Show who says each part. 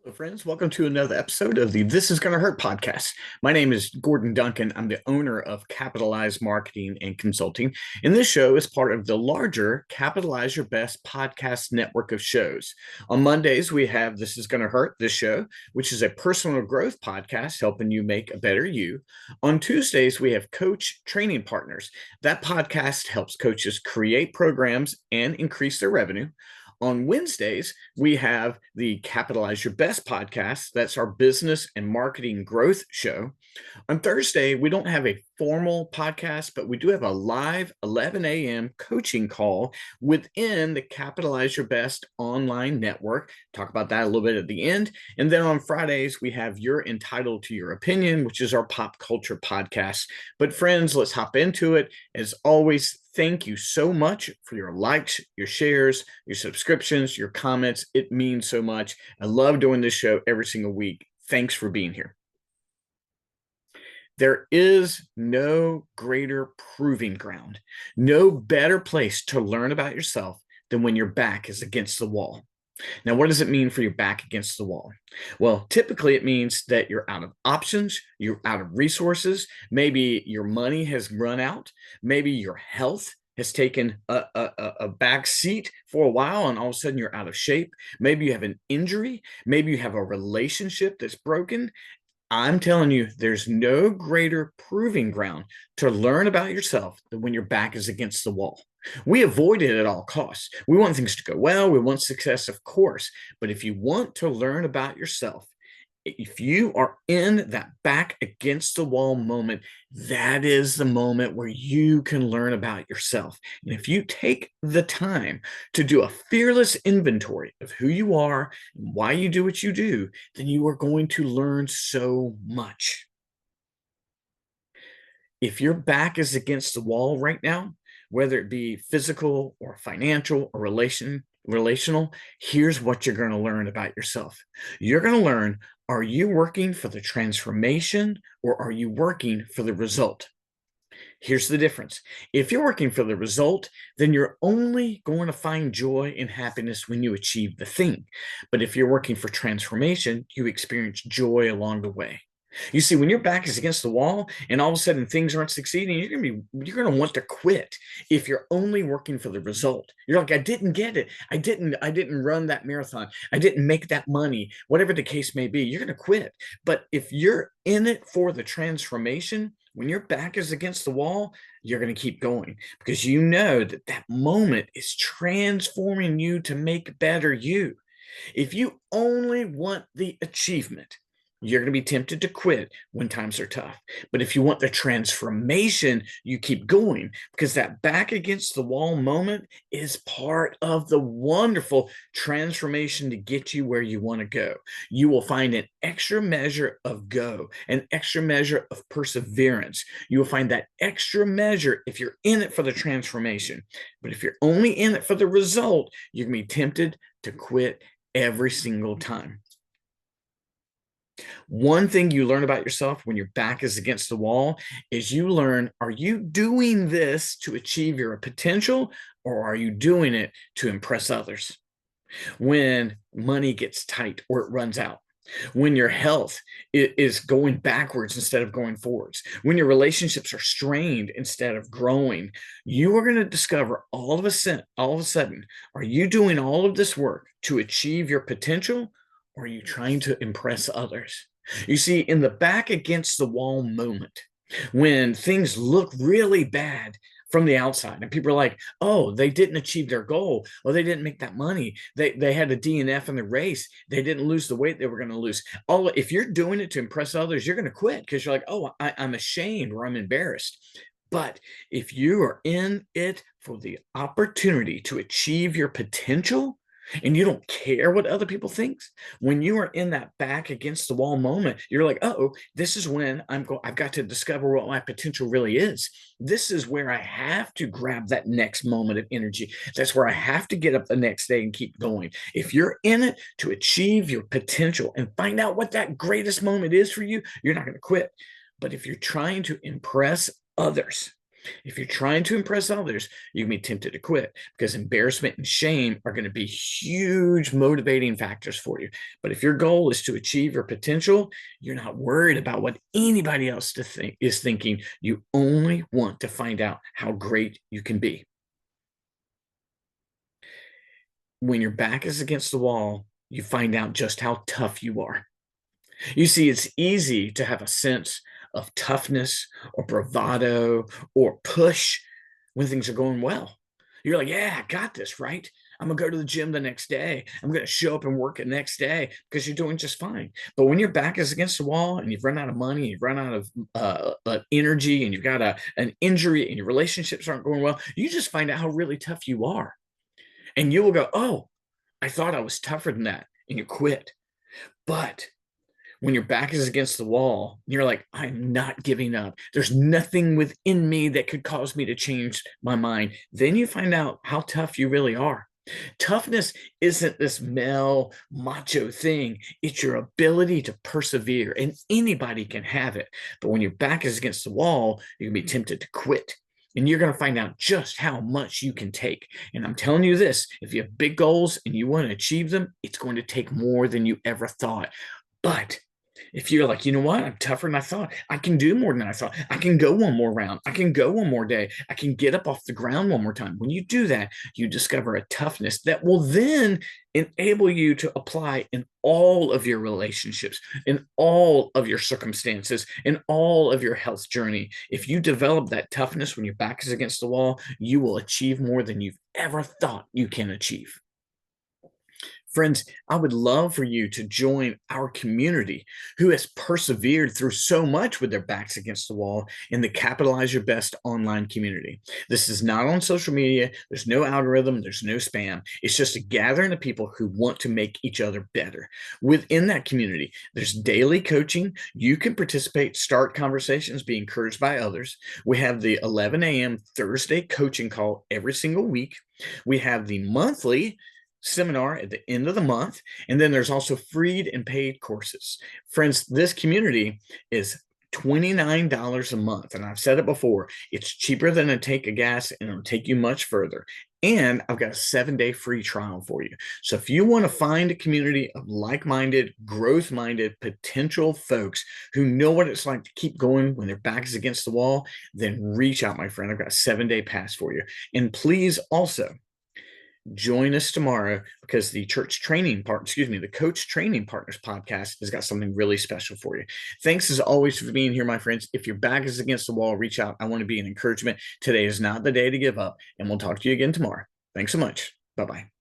Speaker 1: Hello, friends. Welcome to another episode of the This Is Gonna Hurt podcast. My name is Gordon Duncan. I'm the owner of Capitalize Marketing and Consulting. And this show is part of the larger Capitalize Your Best podcast network of shows. On Mondays, we have This Is Gonna Hurt, this show, which is a personal growth podcast helping you make a better you. On Tuesdays, we have Coach Training Partners. That podcast helps coaches create programs and increase their revenue. On Wednesdays, we have the Capitalize Your Best podcast. That's our business and marketing growth show. On Thursday, we don't have a formal podcast, but we do have a live 11 a.m. coaching call within the Capitalize Your Best online network. Talk about that a little bit at the end. And then on Fridays, we have You're Entitled to Your Opinion, which is our pop culture podcast. But friends, let's hop into it. As always, thank you so much for your likes, your shares, your subscriptions, your comments. It means so much. I love doing this show every single week. Thanks for being here. There is no greater proving ground, no better place to learn about yourself than when your back is against the wall. Now, what does it mean for your back against the wall? Well, typically it means that you're out of options, you're out of resources, maybe your money has run out, maybe your health has taken a back seat for a while and all of a sudden you're out of shape. Maybe you have an injury, maybe you have a relationship that's broken. I'm telling you, there's no greater proving ground to learn about yourself than when your back is against the wall. We avoid it at all costs. We want things to go well. We want success, of course. But if you want to learn about yourself, if you are in that back against the wall moment, that is the moment where you can learn about yourself. And if you take the time to do a fearless inventory of who you are and why you do what you do, then you are going to learn so much. If your back is against the wall right now, whether it be physical or financial or relational, here's what you're going to learn about yourself. You're going to learn, are you working for the transformation or are you working for the result? Here's the difference. If you're working for the result, then you're only going to find joy and happiness when you achieve the thing. But if you're working for transformation, you experience joy along the way. You see, when your back is against the wall and all of a sudden things aren't succeeding, you're gonna want to quit if you're only working for the result. You're like, I didn't get it. I didn't run that marathon. I didn't make that money, whatever the case may be. You're gonna quit. But if you're in it for the transformation, when your back is against the wall, you're going to keep going because you know that that moment is transforming you to make better you. If you only want the achievement, you're going to be tempted to quit when times are tough. But if you want the transformation, you keep going because that back against the wall moment is part of the wonderful transformation to get you where you want to go. You will find an extra measure of go, an extra measure of perseverance. You will find that extra measure if you're in it for the transformation. But if you're only in it for the result, you're going to be tempted to quit every single time. One thing you learn about yourself when your back is against the wall is you learn, are you doing this to achieve your potential or are you doing it to impress others? When money gets tight or it runs out, when your health is going backwards instead of going forwards, when your relationships are strained instead of growing, you are going to discover all of a sudden, are you doing all of this work to achieve your potential or are you trying to impress others? You see, in the back against the wall moment, when things look really bad from the outside and people are like, oh, they didn't achieve their goal, or they didn't make that money, they had a DNF in the race, they didn't lose the weight they were going to lose. If you're doing it to impress others, you're going to quit because you're like, oh, I'm ashamed or I'm embarrassed. But if you are in it for the opportunity to achieve your potential, and you don't care what other people think, when you are in that back against the wall moment, you're like, oh, this is when I've got to discover what my potential really is. This is where I have to grab that next moment of energy. That's where I have to get up the next day and keep going. If you're in it to achieve your potential and find out what that greatest moment is for you, you're not going to quit. But if you're trying to impress others, If you're trying to impress others, you can be tempted to quit because embarrassment and shame are going to be huge motivating factors for you. But if your goal is to achieve your potential, you're not worried about what anybody else is thinking. You only want to find out how great you can be. When your back is against the wall, you find out just how tough you are. You see, it's easy to have a sense of toughness or bravado or push when things are going well. You're like, yeah, I got this, right? I'm gonna go to the gym the next day. I'm gonna show up and work the next day because you're doing just fine. But when your back is against the wall and you've run out of money, you've run out of energy, and you've got an injury, and your relationships aren't going well, you just find out how really tough you are, and you will go, "Oh, I thought I was tougher than that," and you quit. But when your back is against the wall, you're like, I'm not giving up. There's nothing within me that could cause me to change my mind. Then you find out how tough you really are. Toughness isn't this male macho thing. It's your ability to persevere, and anybody can have it. But when your back is against the wall, you can be tempted to quit. And you're going to find out just how much you can take. And I'm telling you this, if you have big goals and you want to achieve them, it's going to take more than you ever thought. But if you're like, you know what, I'm tougher than I thought. I can do more than I thought. I can go one more round. I can go one more day. I can get up off the ground one more time. When you do that, you discover a toughness that will then enable you to apply in all of your relationships, in all of your circumstances, in all of your health journey. If you develop that toughness when your back is against the wall, you will achieve more than you've ever thought you can achieve. Friends, I would love for you to join our community who has persevered through so much with their backs against the wall in the Capitalize Your Best online community. This is not on social media. There's no algorithm. There's no spam. It's just a gathering of people who want to make each other better. Within that community, there's daily coaching. You can participate, start conversations, be encouraged by others. We have the 11 a.m. Thursday coaching call every single week. We have the monthly seminar at the end of the month. And then there's also free and paid courses. Friends, this community is $29 a month. And I've said it before, it's cheaper than a tank of gas and it'll take you much further. And I've got a 7-day free trial for you. So if you want to find a community of like-minded, growth-minded, potential folks who know what it's like to keep going when their back is against the wall, then reach out, my friend. I've got a 7-day pass for you. And please also join us tomorrow because the the Coach Training Partners podcast has got something really special for you. Thanks as always for being here, my friends. If your back is against the wall, reach out. I want to be an encouragement. Today is not the day to give up, and we'll talk to you again tomorrow. Thanks so much. Bye-bye.